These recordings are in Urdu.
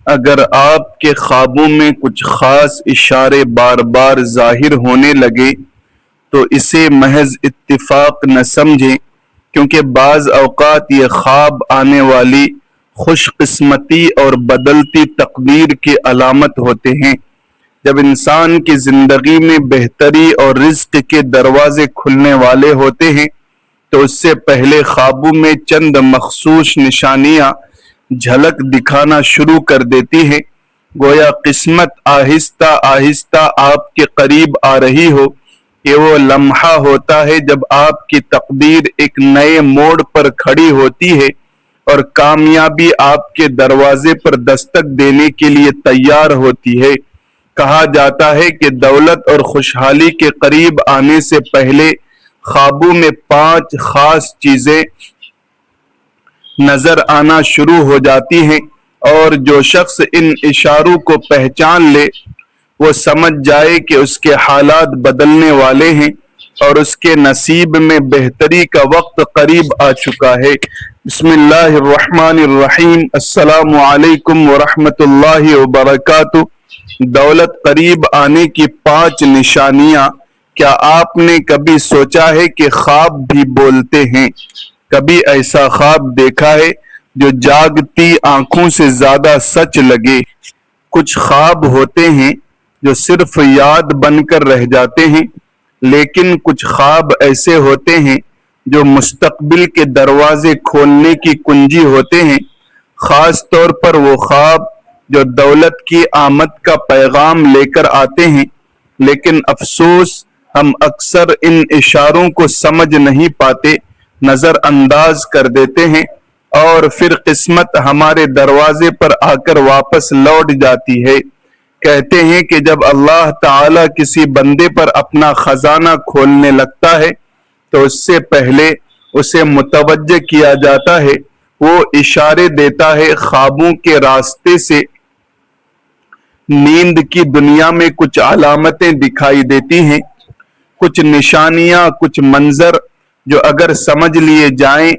اگر آپ کے خوابوں میں کچھ خاص اشارے بار بار ظاہر ہونے لگے تو اسے محض اتفاق نہ سمجھیں، کیونکہ بعض اوقات یہ خواب آنے والی خوش قسمتی اور بدلتی تقدیر کی علامت ہوتے ہیں۔ جب انسان کی زندگی میں بہتری اور رزق کے دروازے کھلنے والے ہوتے ہیں تو اس سے پہلے خوابوں میں چند مخصوص نشانیاں جھلک دکھانا شروع کر دیتی ہیں، گویا قسمت آہستہ آہستہ آپ کے قریب آ رہی ہو۔ یہ وہ لمحہ ہوتا ہے جب آپ کی تقدیر ایک نئے موڑ پر کھڑی ہوتی ہے اور کامیابی آپ کے دروازے پر دستک دینے کے لیے تیار ہوتی ہے۔ کہا جاتا ہے کہ دولت اور خوشحالی کے قریب آنے سے پہلے خوابوں میں 5 خاص چیزیں نظر آنا شروع ہو جاتی ہیں، اور جو شخص ان اشاروں کو پہچان لے وہ سمجھ جائے کہ اس کے حالات بدلنے والے ہیں اور اس کے نصیب میں بہتری کا وقت قریب آ چکا ہے۔ بسم اللہ الرحمن الرحیم۔ السلام علیکم ورحمۃ اللہ وبرکاتہ۔ دولت قریب آنے کی 5 نشانیاں۔ کیا آپ نے کبھی سوچا ہے کہ خواب بھی بولتے ہیں؟ کبھی ایسا خواب دیکھا ہے جو جاگتی آنکھوں سے زیادہ سچ لگے؟ کچھ خواب ہوتے ہیں جو صرف یاد بن کر رہ جاتے ہیں، لیکن کچھ خواب ایسے ہوتے ہیں جو مستقبل کے دروازے کھولنے کی کنجی ہوتے ہیں، خاص طور پر وہ خواب جو دولت کی آمد کا پیغام لے کر آتے ہیں، لیکن افسوس ہم اکثر ان اشاروں کو سمجھ نہیں پاتے، نظر انداز کر دیتے ہیں، اور پھر قسمت ہمارے دروازے پر آ کر واپس لوٹ جاتی ہے۔ کہتے ہیں کہ جب اللہ تعالیٰ کسی بندے پر اپنا خزانہ کھولنے لگتا ہے تو اس سے پہلے اسے متوجہ کیا جاتا ہے، وہ اشارے دیتا ہے۔ خوابوں کے راستے سے نیند کی دنیا میں کچھ علامتیں دکھائی دیتی ہیں، کچھ نشانیاں، کچھ منظر جو اگر سمجھ لیے جائیں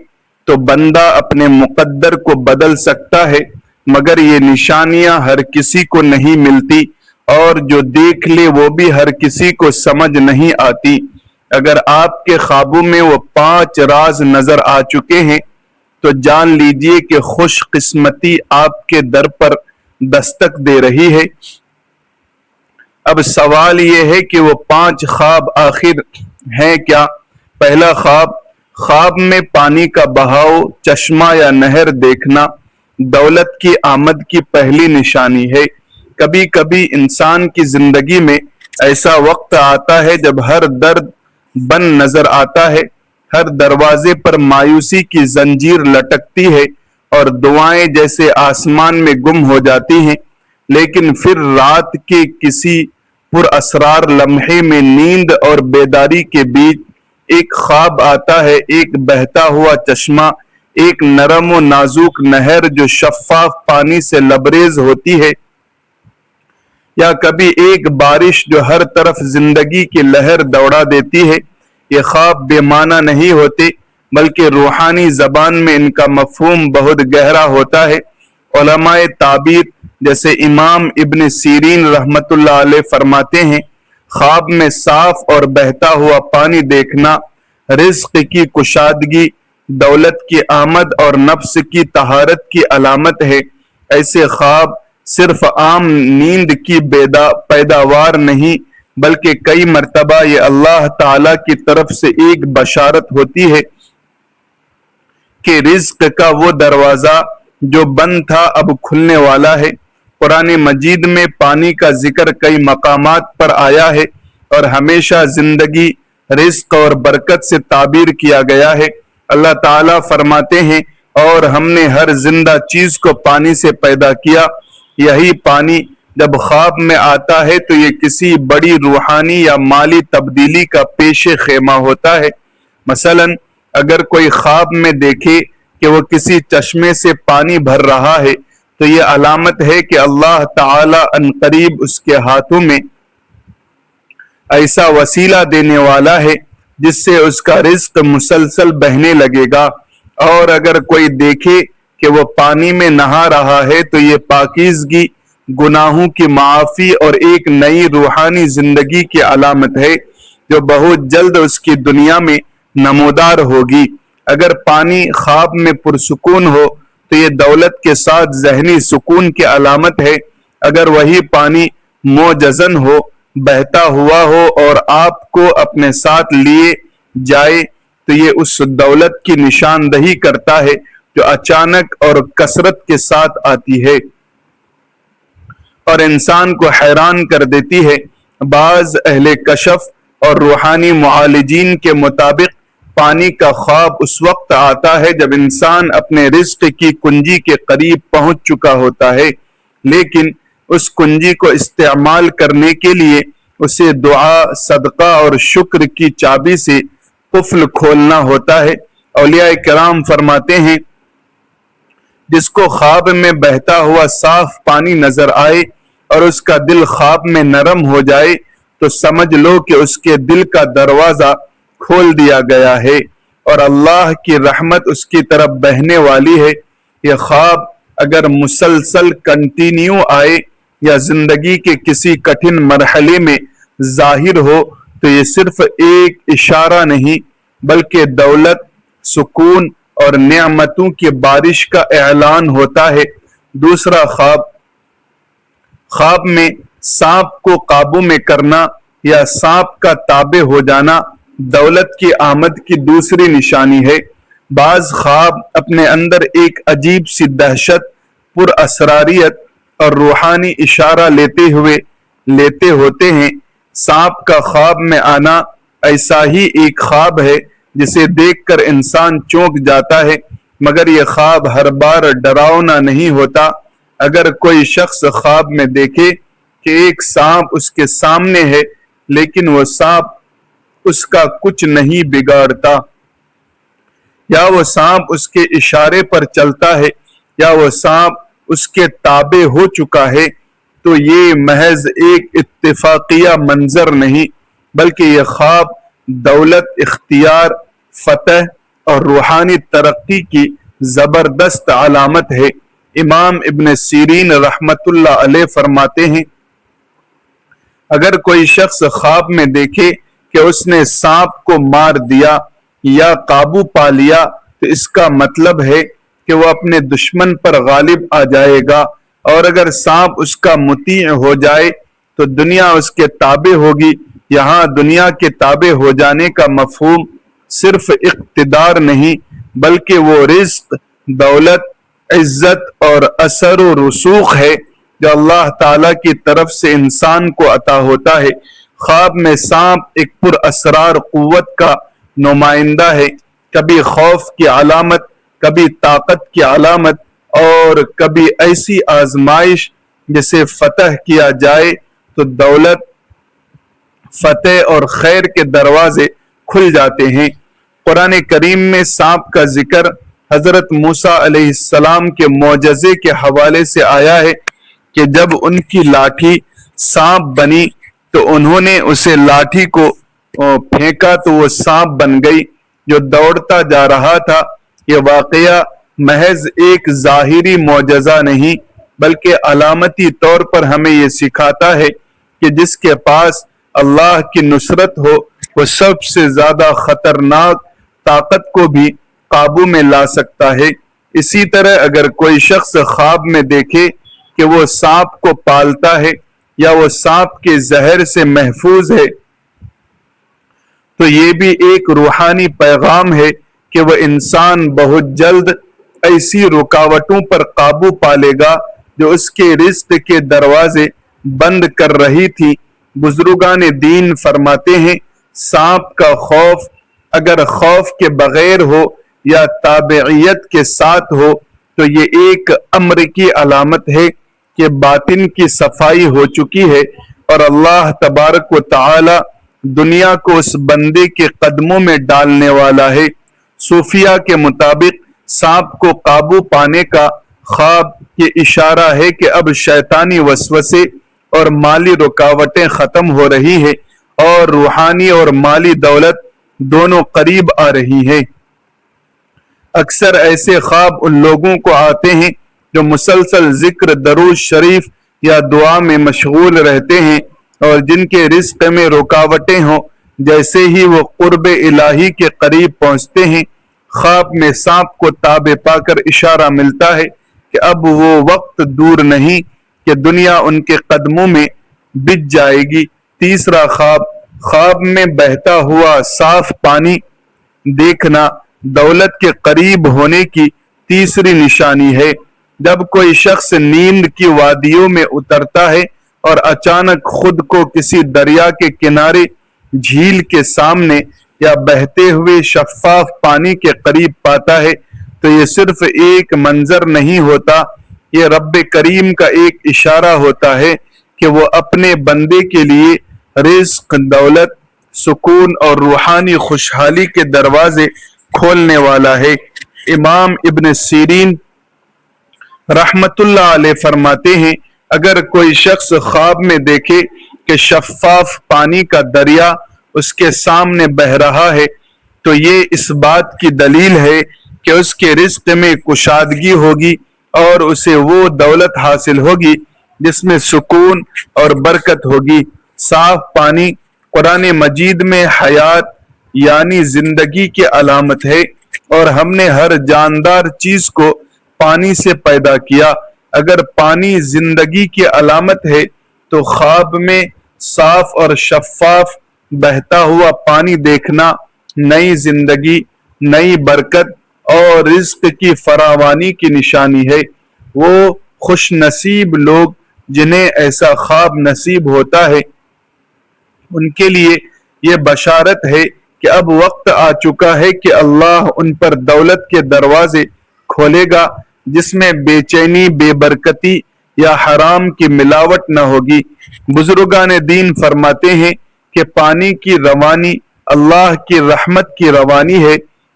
تو بندہ اپنے مقدر کو بدل سکتا ہے، مگر یہ نشانیاں ہر کسی کو نہیں ملتی، اور جو دیکھ لے وہ بھی ہر کسی کو سمجھ نہیں آتی۔ اگر آپ کے خوابوں میں وہ 5 راز نظر آ چکے ہیں تو جان لیجئے کہ خوش قسمتی آپ کے در پر دستک دے رہی ہے۔ اب سوال یہ ہے کہ وہ 5 خواب آخر ہیں کیا؟ پہلا خواب، خواب میں پانی کا بہاؤ، چشمہ یا نہر دیکھنا دولت کی آمد کی پہلی نشانی ہے۔ کبھی کبھی انسان کی زندگی میں ایسا وقت آتا ہے جب ہر درد بند نظر آتا ہے، ہر دروازے پر مایوسی کی زنجیر لٹکتی ہے اور دعائیں جیسے آسمان میں گم ہو جاتی ہیں، لیکن پھر رات کے کسی پر اسرار لمحے میں نیند اور بیداری کے بیچ ایک خواب آتا ہے، ایک بہتا ہوا چشمہ، ایک نرم و نازک نہر جو شفاف پانی سے لبریز ہوتی ہے، یا کبھی ایک بارش جو ہر طرف زندگی کی لہر دوڑا دیتی ہے۔ یہ خواب بے معنی نہیں ہوتے، بلکہ روحانی زبان میں ان کا مفہوم بہت گہرا ہوتا ہے۔ علماء تعبیر جیسے امام ابن سیرین رحمت اللہ علیہ فرماتے ہیں، خواب میں صاف اور بہتا ہوا پانی دیکھنا رزق کی کشادگی، دولت کی آمد اور نفس کی طہارت کی علامت ہے۔ ایسے خواب صرف عام نیند کی پیداوار نہیں، بلکہ کئی مرتبہ یہ اللہ تعالی کی طرف سے ایک بشارت ہوتی ہے کہ رزق کا وہ دروازہ جو بند تھا اب کھلنے والا ہے۔ قرآن مجید میں پانی کا ذکر کئی مقامات پر آیا ہے اور ہمیشہ زندگی، رزق اور برکت سے تعبیر کیا گیا ہے۔ اللہ تعالیٰ فرماتے ہیں، اور ہم نے ہر زندہ چیز کو پانی سے پیدا کیا۔ یہی پانی جب خواب میں آتا ہے تو یہ کسی بڑی روحانی یا مالی تبدیلی کا پیش خیمہ ہوتا ہے۔ مثلا اگر کوئی خواب میں دیکھے کہ وہ کسی چشمے سے پانی بھر رہا ہے تو یہ علامت ہے کہ اللہ تعالی عنقریب اس کے ہاتھوں میں ایسا وسیلہ دینے والا ہے جس سے اس کا رزق مسلسل بہنے لگے گا۔ اور اگر کوئی دیکھے کہ وہ پانی میں نہا رہا ہے تو یہ پاکیزگی، گناہوں کی معافی اور ایک نئی روحانی زندگی کی علامت ہے جو بہت جلد اس کی دنیا میں نمودار ہوگی۔ اگر پانی خواب میں پرسکون ہو تو یہ دولت کے ساتھ ذہنی سکون کی علامت ہے۔ اگر وہی پانی موجزن ہو، بہتا ہوا ہو اور آپ کو اپنے ساتھ لیے جائے تو یہ اس دولت کی نشاندہی کرتا ہے جو اچانک اور کثرت کے ساتھ آتی ہے اور انسان کو حیران کر دیتی ہے۔ بعض اہل کشف اور روحانی معالجین کے مطابق پانی کا خواب اس وقت آتا ہے جب انسان اپنے رزق کی کنجی کے قریب پہنچ چکا ہوتا ہے، لیکن اس کنجی کو استعمال کرنے کے لیے اسے دعا، صدقہ اور شکر کی چابی سے قفل کھولنا ہوتا ہے۔ اولیاء کرام فرماتے ہیں جس کو خواب میں بہتا ہوا صاف پانی نظر آئے اور اس کا دل خواب میں نرم ہو جائے تو سمجھ لو کہ اس کے دل کا دروازہ کھول دیا گیا ہے اور اللہ کی رحمت اس کی طرف بہنے والی ہے۔ یہ خواب اگر مسلسل کنٹینیو آئے یا زندگی کے کسی کٹھن مرحلے میں ظاہر ہو تو یہ صرف ایک اشارہ نہیں بلکہ دولت، سکون اور نعمتوں کی بارش کا اعلان ہوتا ہے۔ دوسرا خواب میں سانپ کو قابو میں کرنا یا سانپ کا تابع ہو جانا دولت کی آمد کی دوسری نشانی ہے۔ بعض خواب اپنے اندر ایک عجیب سی دہشت، پر اسراریت اور روحانی اشارہ لیتے ہوتے ہیں۔ سانپ کا خواب میں آنا ایسا ہی ایک خواب ہے جسے دیکھ کر انسان چونک جاتا ہے، مگر یہ خواب ہر بار ڈراؤنا نہیں ہوتا۔ اگر کوئی شخص خواب میں دیکھے کہ ایک سانپ اس کے سامنے ہے لیکن وہ سانپ اس کا کچھ نہیں بگاڑتا، یا وہ سانپ اس کے اشارے پر چلتا ہے، یا وہ سانپ اس کے تابع ہو چکا ہے، تو یہ محض ایک اتفاقیہ منظر نہیں بلکہ یہ خواب دولت، اختیار، فتح اور روحانی ترقی کی زبردست علامت ہے۔ امام ابن سیرین رحمت اللہ علیہ فرماتے ہیں اگر کوئی شخص خواب میں دیکھے کہ اس نے سانپ کو مار دیا یا قابو پا لیا تو اس کا مطلب ہے کہ وہ اپنے دشمن پر غالب آ جائے گا، اور اگر سانپ اس کا مطیع ہو جائے تو دنیا اس کے تابع ہوگی۔ یہاں دنیا کے تابع ہو جانے کا مفہوم صرف اقتدار نہیں بلکہ وہ رزق، دولت، عزت اور اثر و رسوخ ہے جو اللہ تعالیٰ کی طرف سے انسان کو عطا ہوتا ہے۔ خواب میں سانپ ایک پر اسرار قوت کا نمائندہ ہے، کبھی خوف کی علامت، کبھی طاقت کی علامت اور کبھی ایسی آزمائش جسے فتح کیا جائے تو دولت، فتح اور خیر کے دروازے کھل جاتے ہیں۔ قرآن کریم میں سانپ کا ذکر حضرت موسیٰ علیہ السلام کے معجزے کے حوالے سے آیا ہے کہ جب ان کی لاٹھی سانپ بنی تو انہوں نے اسے لاٹھی کو پھینکا تو وہ سانپ بن گئی جو دوڑتا جا رہا تھا۔ یہ واقعہ محض ایک ظاہری معجزہ نہیں بلکہ علامتی طور پر ہمیں یہ سکھاتا ہے کہ جس کے پاس اللہ کی نصرت ہو وہ سب سے زیادہ خطرناک طاقت کو بھی قابو میں لا سکتا ہے۔ اسی طرح اگر کوئی شخص خواب میں دیکھے کہ وہ سانپ کو پالتا ہے یا وہ سانپ کے زہر سے محفوظ ہے تو یہ بھی ایک روحانی پیغام ہے کہ وہ انسان بہت جلد ایسی رکاوٹوں پر قابو پا لے گا جو اس کے رزق کے دروازے بند کر رہی تھی۔ بزرگان دین فرماتے ہیں سانپ کا خوف اگر خوف کے بغیر ہو یا تابعیت کے ساتھ ہو تو یہ ایک امر کی علامت ہے کہ باطن کی صفائی ہو چکی ہے اور اللہ تبارک و تعالی دنیا کو اس بندے کے قدموں میں ڈالنے والا ہے۔ صوفیہ کے مطابق سانپ کو قابو پانے کا خواب یہ اشارہ ہے کہ اب شیطانی وسوسے اور مالی رکاوٹیں ختم ہو رہی ہیں اور روحانی اور مالی دولت دونوں قریب آ رہی ہیں۔ اکثر ایسے خواب ان لوگوں کو آتے ہیں جو مسلسل ذکر، درود شریف یا دعا میں مشغول رہتے ہیں اور جن کے رزق میں رکاوٹیں ہوں۔ جیسے ہی وہ قرب الہی کے قریب پہنچتے ہیں، خواب میں سانپ کو تابع پا کر اشارہ ملتا ہے کہ اب وہ وقت دور نہیں کہ دنیا ان کے قدموں میں بچ جائے گی۔ تیسرا خواب، خواب میں بہتا ہوا صاف پانی دیکھنا دولت کے قریب ہونے کی تیسری نشانی ہے۔ جب کوئی شخص نیند کی وادیوں میں اترتا ہے اور اچانک خود کو کسی دریا کے کنارے، جھیل کے سامنے یا بہتے ہوئے شفاف پانی کے قریب پاتا ہے تو یہ صرف ایک منظر نہیں ہوتا، یہ رب کریم کا ایک اشارہ ہوتا ہے کہ وہ اپنے بندے کے لیے رزق، دولت، سکون اور روحانی خوشحالی کے دروازے کھولنے والا ہے۔ امام ابن سیرین رحمت اللہ علیہ فرماتے ہیں، اگر کوئی شخص خواب میں دیکھے کہ شفاف پانی کا دریا اس کے سامنے بہہ رہا ہے تو یہ اس بات کی دلیل ہے کہ اس کے رزق میں کشادگی ہوگی اور اسے وہ دولت حاصل ہوگی جس میں سکون اور برکت ہوگی۔ صاف پانی قرآن مجید میں حیات یعنی زندگی کی علامت ہے اور ہم نے ہر جاندار چیز کو پانی سے پیدا کیا۔ اگر پانی زندگی کی علامت ہے تو خواب میں صاف اور شفاف بہتا ہوا پانی دیکھنا نئی زندگی، نئی برکت اور رزق کی فراوانی کی نشانی ہے۔ وہ خوش نصیب لوگ جنہیں ایسا خواب نصیب ہوتا ہے، ان کے لیے یہ بشارت ہے کہ اب وقت آ چکا ہے کہ اللہ ان پر دولت کے دروازے کھولے گا جس میں بے چینی، بے برکتی یا حرام کی ملاوٹ نہ ہوگی۔ بزرگان دین فرماتے ہیں کہ پانی کی روانی اللہ کی رحمت کی روانی ہے۔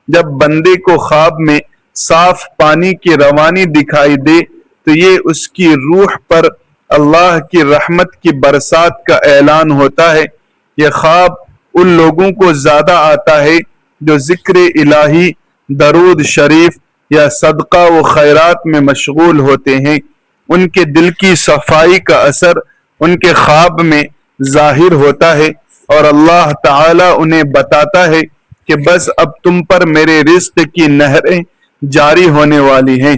جب بندے کو خواب میں صاف پانی کی روانی دکھائی دے تو یہ اس کی روح پر اللہ کی رحمت کی برسات کا اعلان ہوتا ہے۔ یہ خواب ان لوگوں کو زیادہ آتا ہے جو ذکر الہی، درود شریف یا صدقہ و خیرات میں مشغول ہوتے ہیں۔ ان کے دل کی صفائی کا اثر ان کے خواب میں ظاہر ہوتا ہے اور اللہ تعالی انہیں بتاتا ہے کہ بس اب تم پر میرے رزق کی نہریں جاری ہونے والی ہیں۔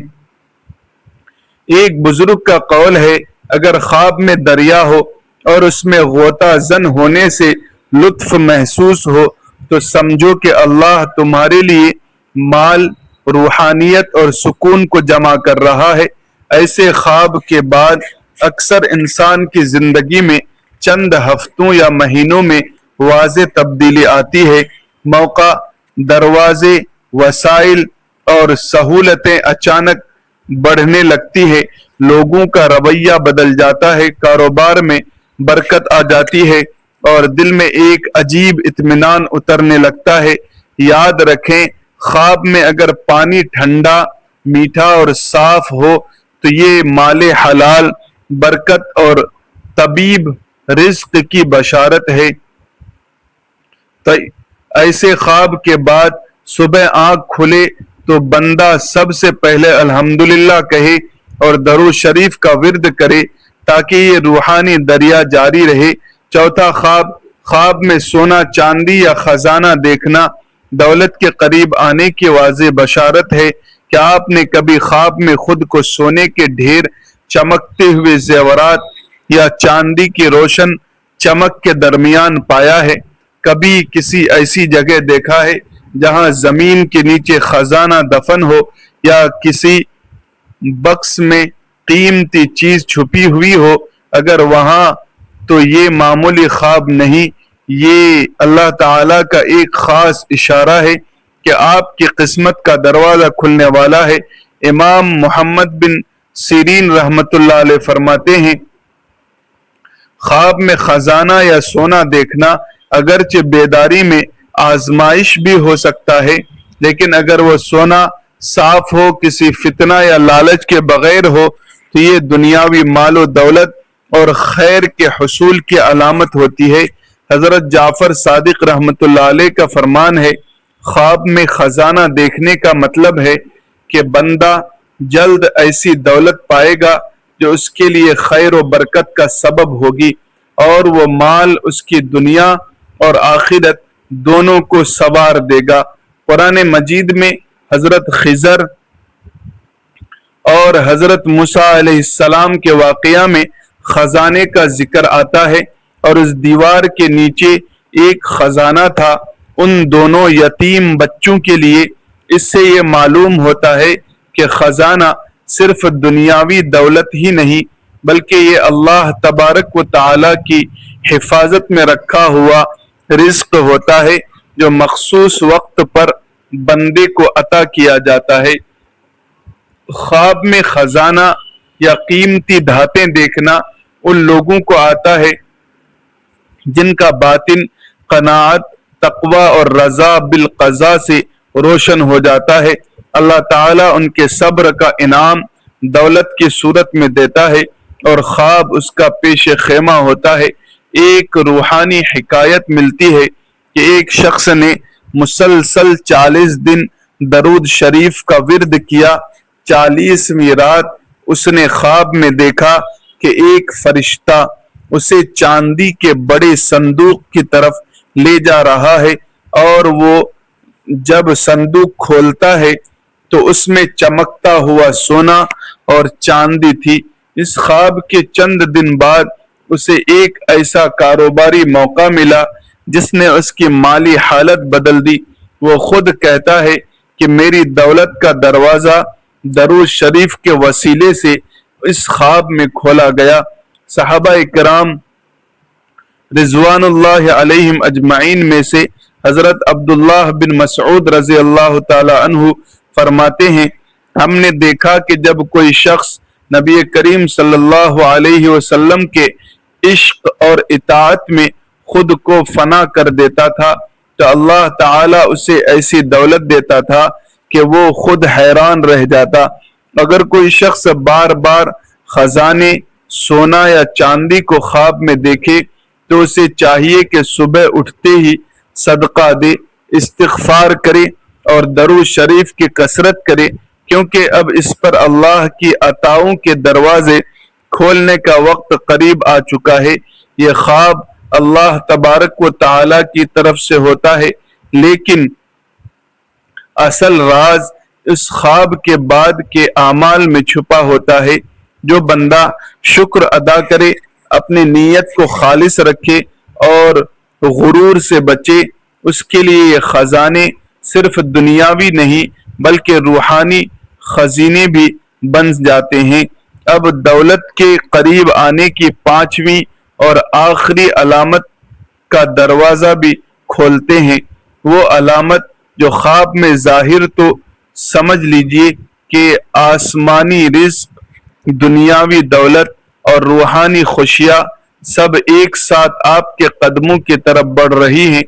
ایک بزرگ کا قول ہے، اگر خواب میں دریا ہو اور اس میں غوطہ زن ہونے سے لطف محسوس ہو تو سمجھو کہ اللہ تمہارے لیے مال، روحانیت اور سکون کو جمع کر رہا ہے۔ ایسے خواب کے بعد اکثر انسان کی زندگی میں چند ہفتوں یا مہینوں میں واضح تبدیلی آتی ہے۔ موقع، دروازے، وسائل اور سہولتیں اچانک بڑھنے لگتی ہے، لوگوں کا رویہ بدل جاتا ہے، کاروبار میں برکت آ جاتی ہے اور دل میں ایک عجیب اطمینان اترنے لگتا ہے۔ یاد رکھیں، خواب میں اگر پانی ٹھنڈا، میٹھا اور صاف ہو تو یہ مال حلال، برکت اور طبیب رزق کی بشارت ہے۔ تو ایسے خواب کے بعد صبح آنکھ کھلے تو بندہ سب سے پہلے الحمدللہ کہے اور درود شریف کا ورد کرے تاکہ یہ روحانی دریا جاری رہے۔ چوتھا خواب، خواب میں سونا، چاندی یا خزانہ دیکھنا دولت کے قریب آنے کی واضح بشارت ہے۔ کیا آپ نے کبھی خواب میں خود کو سونے کے ڈھیر، چمکتے ہوئے زیورات یا چاندی کی روشن چمک کے درمیان پایا ہے؟ کبھی کسی ایسی جگہ دیکھا ہے جہاں زمین کے نیچے خزانہ دفن ہو یا کسی بکس میں قیمتی چیز چھپی ہوئی ہو؟ اگر وہاں تو یہ معمولی خواب نہیں، یہ اللہ تعالی کا ایک خاص اشارہ ہے کہ آپ کی قسمت کا دروازہ کھلنے والا ہے۔ امام محمد بن سیرین رحمت اللہ علیہ فرماتے ہیں، خواب میں خزانہ یا سونا دیکھنا اگرچہ بیداری میں آزمائش بھی ہو سکتا ہے، لیکن اگر وہ سونا صاف ہو، کسی فتنہ یا لالچ کے بغیر ہو تو یہ دنیاوی مال و دولت اور خیر کے حصول کی علامت ہوتی ہے۔ حضرت جعفر صادق رحمت اللہ علیہ کا فرمان ہے، خواب میں خزانہ دیکھنے کا مطلب ہے کہ بندہ جلد ایسی دولت پائے گا جو اس کے لیے خیر و برکت کا سبب ہوگی، اور وہ مال اس کی دنیا اور آخرت دونوں کو سنوار دے گا۔ قرآن مجید میں حضرت خضر اور حضرت موسیٰ علیہ السلام کے واقعہ میں خزانے کا ذکر آتا ہے، اور اس دیوار کے نیچے ایک خزانہ تھا ان دونوں یتیم بچوں کے لیے۔ اس سے یہ معلوم ہوتا ہے کہ خزانہ صرف دنیاوی دولت ہی نہیں بلکہ یہ اللہ تبارک و تعالی کی حفاظت میں رکھا ہوا رزق ہوتا ہے جو مخصوص وقت پر بندے کو عطا کیا جاتا ہے۔ خواب میں خزانہ یا قیمتی دھاتیں دیکھنا ان لوگوں کو آتا ہے جن کا باطن قناعت، تقوی اور رضا بالقضاء سے روشن ہو جاتا ہے۔ اللہ تعالیٰ ان کے صبر کا انعام دولت کی صورت میں دیتا ہے، اور خواب اس کا پیش خیمہ ہوتا ہے۔ ایک روحانی حکایت ملتی ہے کہ ایک شخص نے مسلسل 40 دن درود شریف کا ورد کیا۔ 40ویں رات اس نے خواب میں دیکھا کہ ایک فرشتہ اسے چاندی کے بڑے صندوق کی طرف لے جا رہا ہے، اور وہ جب صندوق کھولتا ہے تو اس میں چمکتا ہوا سونا اور چاندی تھی۔ اس خواب کے چند دن بعد اسے ایک ایسا کاروباری موقع ملا جس نے اس کی مالی حالت بدل دی۔ وہ خود کہتا ہے کہ میری دولت کا دروازہ درود شریف کے وسیلے سے اس خواب میں کھولا گیا۔ صحابہ کرام رضوان اللہ علیہم اجمعین میں سے حضرت عبداللہ بن مسعود رضی اللہ تعالی عنہ فرماتے ہیں، ہم نے دیکھا کہ جب کوئی شخص نبی کریم صلی اللہ علیہ وسلم کے عشق اور اطاعت میں خود کو فنا کر دیتا تھا تو اللہ تعالیٰ اسے ایسی دولت دیتا تھا کہ وہ خود حیران رہ جاتا۔ اگر کوئی شخص بار بار خزانے، سونا یا چاندی کو خواب میں دیکھے تو اسے چاہیے کہ صبح اٹھتے ہی صدقہ دے، استغفار کرے اور درود شریف کی کثرت کرے، کیونکہ اب اس پر اللہ کی عطاؤں کے دروازے کھولنے کا وقت قریب آ چکا ہے۔ یہ خواب اللہ تبارک و تعالی کی طرف سے ہوتا ہے، لیکن اصل راز اس خواب کے بعد کے اعمال میں چھپا ہوتا ہے۔ جو بندہ شکر ادا کرے، اپنی نیت کو خالص رکھے اور غرور سے بچے، اس کے لیے یہ خزانے صرف دنیاوی نہیں بلکہ روحانی خزینے بھی بن جاتے ہیں۔ اب دولت کے قریب آنے کی 5ویں اور آخری علامت کا دروازہ بھی کھولتے ہیں۔ وہ علامت جو خواب میں ظاہر تو سمجھ لیجئے کہ آسمانی رزق، دنیاوی دولت اور روحانی خوشیاں سب ایک ساتھ آپ کے قدموں کی طرف بڑھ رہی ہیں۔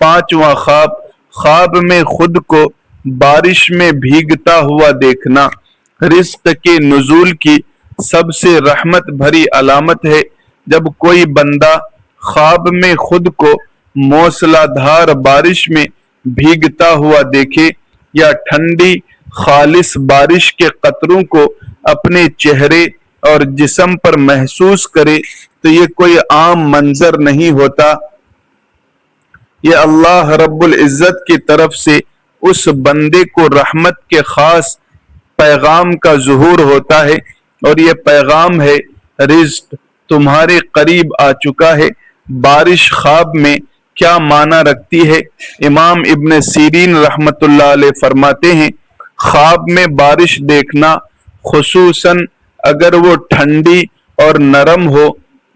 5واں خواب، خواب میں خود کو بارش میں بھیگتا ہوا دیکھنا رزق کے نزول کی سب سے رحمت بھری علامت ہے۔ جب کوئی بندہ خواب میں خود کو موسلا دھار بارش میں بھیگتا ہوا دیکھے یا ٹھنڈی خالص بارش کے قطروں کو اپنے چہرے اور جسم پر محسوس کرے تو یہ کوئی عام منظر نہیں ہوتا، یہ اللہ رب العزت کی طرف سے اس بندے کو رحمت کے خاص پیغام کا ظہور ہوتا ہے، اور یہ پیغام ہے رزق تمہارے قریب آ چکا ہے۔ بارش خواب میں کیا معنی رکھتی ہے؟ امام ابن سیرین رحمت اللہ علیہ فرماتے ہیں، خواب میں بارش دیکھنا، خصوصاً اگر وہ ٹھنڈی اور نرم ہو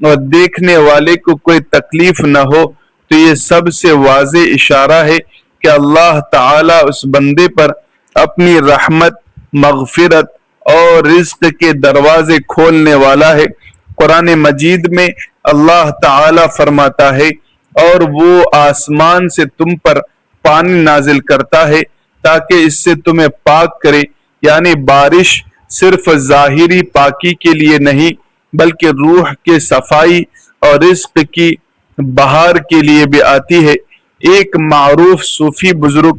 اور دیکھنے والے کو کوئی تکلیف نہ ہو، تو یہ سب سے واضح اشارہ ہے کہ اللہ تعالیٰ اس بندے پر اپنی رحمت، مغفرت اور رزق کے دروازے کھولنے والا ہے۔ قرآن مجید میں اللہ تعالیٰ فرماتا ہے، اور وہ آسمان سے تم پر پانی نازل کرتا ہے تاکہ اس سے تمہیں پاک کرے، یعنی بارش صرف ظاہری پاکی کے لیے نہیں بلکہ روح کے صفائی اور رزق کی بہار کے لیے بھی آتی ہے۔ ایک معروف صوفی بزرگ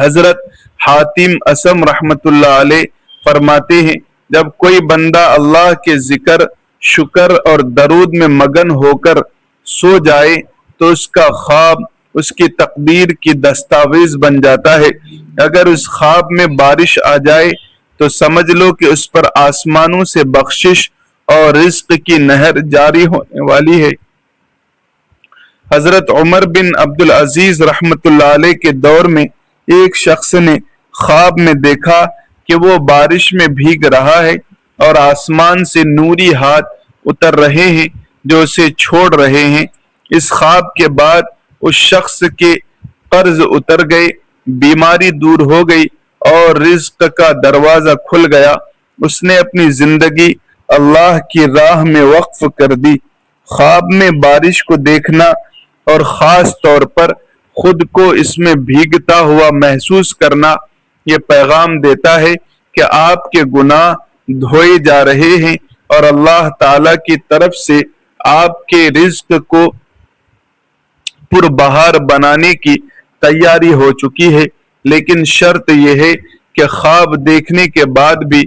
حضرت حاتم اسم رحمت اللہ علیہ فرماتے ہیں جب کوئی بندہ اللہ کے ذکر، شکر اور درود میں مگن ہو کر سو جائے تو اس کا خواب اس کی تقدیر کی دستاویز بن جاتا ہے۔ اگر اس خواب میں بارش آ جائے تو سمجھ لو کہ اس پر آسمانوں سے بخشش اور رزق کی نہر جاری ہونے والی ہے۔ حضرت عمر بن عبدالعزیز رحمت اللہ علیہ کے دور میں ایک شخص نے خواب میں دیکھا کہ وہ بارش میں بھیگ رہا ہے اور آسمان سے نوری ہاتھ اتر رہے ہیں جو اسے چھوڑ رہے ہیں۔ اس خواب کے بعد اس شخص کے قرض اتر گئے، بیماری دور ہو گئی اور رزق کا دروازہ کھل گیا۔ اس نے اپنی زندگی اللہ کی راہ میں وقف کر دی۔ خواب میں بارش کو دیکھنا اور خاص طور پر خود کو اس میں بھیگتا ہوا محسوس کرنا یہ پیغام دیتا ہے کہ آپ کے گناہ دھوئے جا رہے ہیں اور اللہ تعالی کی طرف سے آپ کے رزق کو پربہار بنانے کی تیاری ہو چکی ہے۔ لیکن شرط یہ ہے کہ خواب دیکھنے کے بعد بھی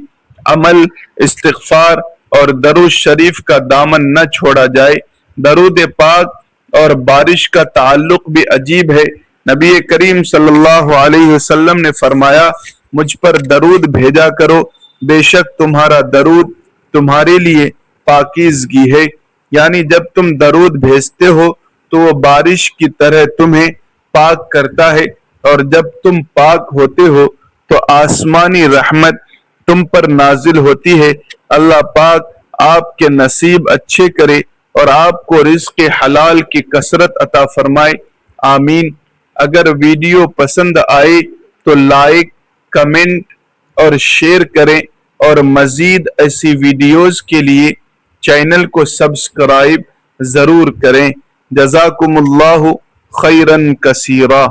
عمل، استغفار اور درود شریف کا دامن نہ چھوڑا جائے۔ درود پاک اور بارش کا تعلق بھی عجیب ہے۔ نبی کریم صلی اللہ علیہ وسلم نے فرمایا مجھ پر درود بھیجا کرو، بے شک تمہارا درود تمہارے لیے پاکیزگی ہے، یعنی جب تم درود بھیجتے ہو تو وہ بارش کی طرح تمہیں پاک کرتا ہے، اور جب تم پاک ہوتے ہو تو آسمانی رحمت تم پر نازل ہوتی ہے۔ اللہ پاک آپ کے نصیب اچھے کرے اور آپ کو رزق حلال کی کثرت عطا فرمائے، آمین۔ اگر ویڈیو پسند آئے تو لائک، کمنٹ اور شیئر کریں، اور مزید ایسی ویڈیوز کے لیے چینل کو سبسکرائب ضرور کریں۔ جزاکم اللہ خیرا کثیرا۔